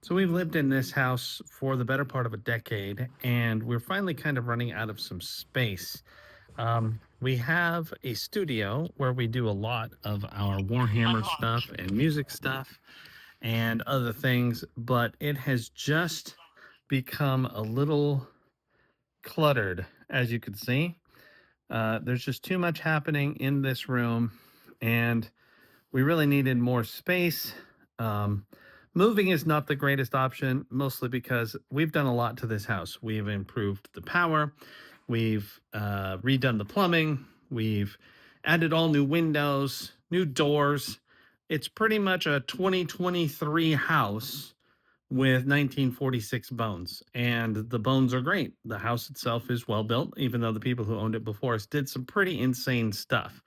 So we've lived in this house for the better part of a decade, and we're finally kind of running out of some space. We have a studio where we do a lot of our Warhammer stuff and music stuff and other things, but it has just become a little cluttered, as you can see. There's just too much happening in this room, and we really needed more space. Um, Moving is not the greatest option, mostly because we've done a lot to this house. We've improved the power, we've redone the plumbing, we've added all new windows, new doors. It's pretty much a 2023 house with 1946 bones, and the bones are great. The house itself is well built, even though the people who owned it before us did some pretty insane stuff.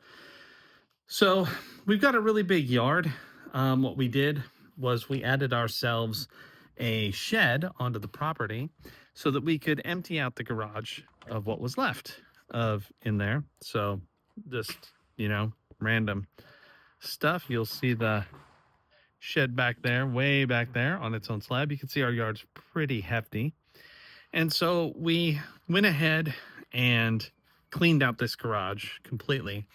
So we've got a really big yard. What we did was we added ourselves a shed onto the property so that we could empty out the garage of what was left of in there. So just, random stuff. You'll see the shed back there, way back there on its own slab. You can see our yard's pretty hefty. And so we went ahead and cleaned out this garage completely.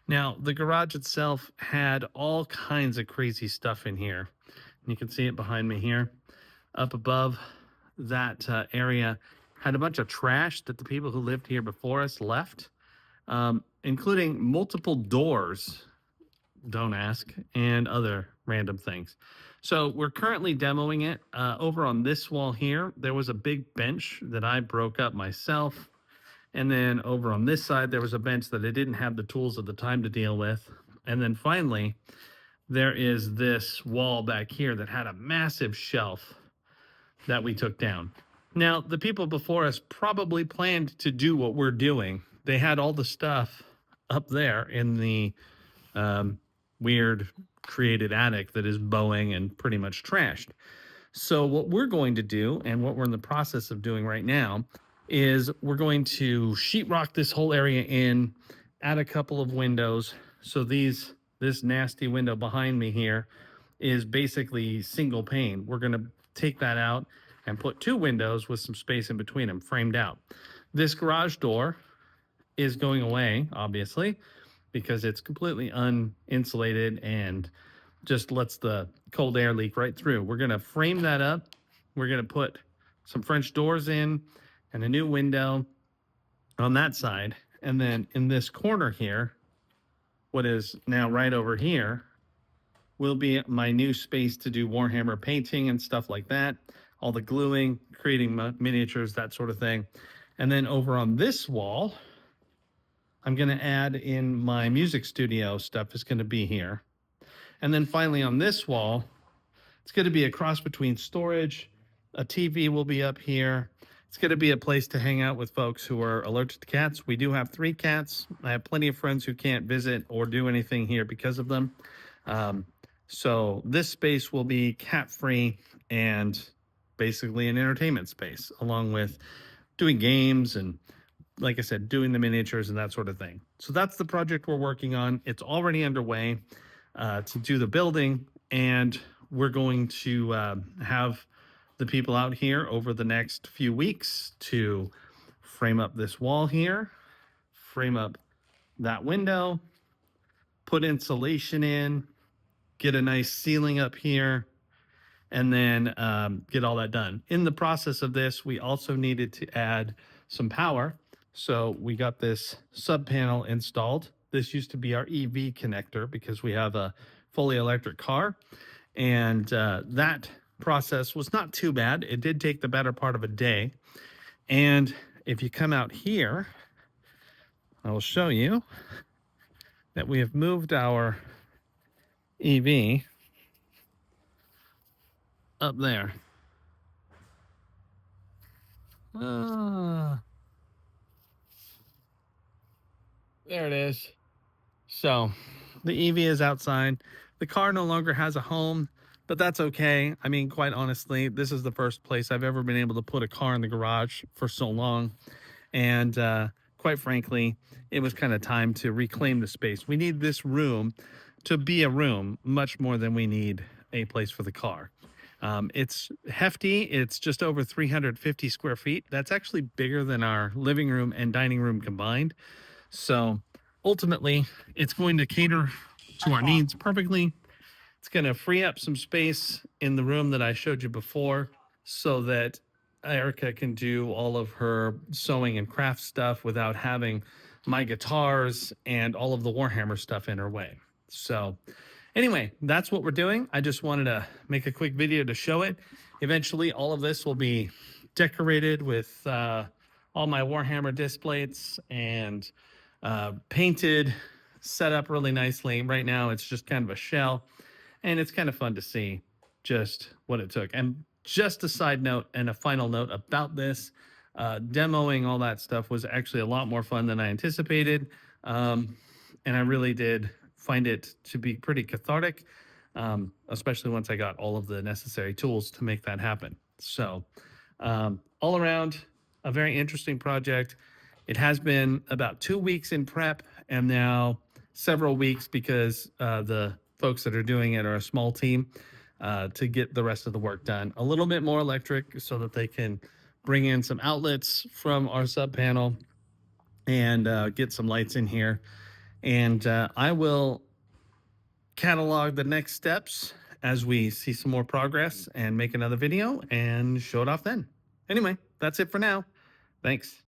Now, the garage itself had all kinds of crazy stuff in here. You can see it behind me here. Up above that area had a bunch of trash that the people who lived here before us left, including multiple doors, don't ask, and other random things. So we're currently demoing it. Over on this wall here, there was a big bench that I broke up myself. And then over on this side, there was a bench that I didn't have the tools at the time to deal with. And then finally, there is this wall back here that had a massive shelf that we took down. Now, the people before us probably planned to do what we're doing. They had all the stuff up there in the weird created attic that is bowing and pretty much trashed. So, what we're going to do, and what we're in the process of doing right now, is we're going to sheetrock this whole area in, add a couple of windows. So this nasty window behind me here is basically single pane. We're going to take that out and put two windows with some space in between them, framed out. This garage door is going away, obviously, because it's completely uninsulated and just lets the cold air leak right through. We're going to frame that up. We're going to put some French doors in and a new window on that side. And then in this corner here, what is now right over here, will be my new space to do Warhammer painting and stuff like that. All the gluing, creating miniatures, that sort of thing. And then over on this wall, I'm going to add in my music studio stuff is going to be here. And then finally on this wall, it's going to be a cross between storage, a TV will be up here. It's going to be a place to hang out with folks who are allergic to cats. We do have 3 cats. I have plenty of friends who can't visit or do anything here because of them. So this space will be cat-free and basically an entertainment space, along with doing games and, like I said, doing the miniatures and that sort of thing. So that's the project we're working on. It's already underway to do the building, and we're going to have the people out here over the next few weeks to frame up this wall here, frame up that window, put insulation in, get a nice ceiling up here, and then get all that done. In the process of this, we also needed to add some power. So we got this sub panel installed. This used to be our EV connector because we have a fully electric car. And that process was not too bad. It did take the better part of a day. And if you come out here, I will show you that we have moved our EV up there. There it is. So the EV is outside. The car no longer has a home, but that's okay. I mean, quite honestly, this is the first place I've ever been able to put a car in the garage for so long. And quite frankly, it was kind of time to reclaim the space. We need this room to be a room much more than we need a place for the car. It's hefty. It's just over 350 square feet. That's actually bigger than our living room and dining room combined. So ultimately, it's going to cater to our needs perfectly. It's going to free up some space in the room that I showed you before so that Erica can do all of her sewing and craft stuff without having my guitars and all of the Warhammer stuff in her way. So, anyway, that's what we're doing. I just wanted to make a quick video to show it. Eventually, all of this will be decorated with all my Warhammer displays and painted, set up really nicely. Right now, it's just kind of a shell, and it's kind of fun to see just what it took. And just a side note and a final note about this, demoing all that stuff was actually a lot more fun than I anticipated. And I really did find it to be pretty cathartic, especially once I got all of the necessary tools to make that happen. So, all around, a very interesting project. It has been about 2 weeks in prep and now several weeks because the folks that are doing it are a small team to get the rest of the work done. A little bit more electric so that they can bring in some outlets from our sub panel and get some lights in here. And I will catalog the next steps as we see some more progress and make another video and show it off then. Anyway, that's it for now. Thanks.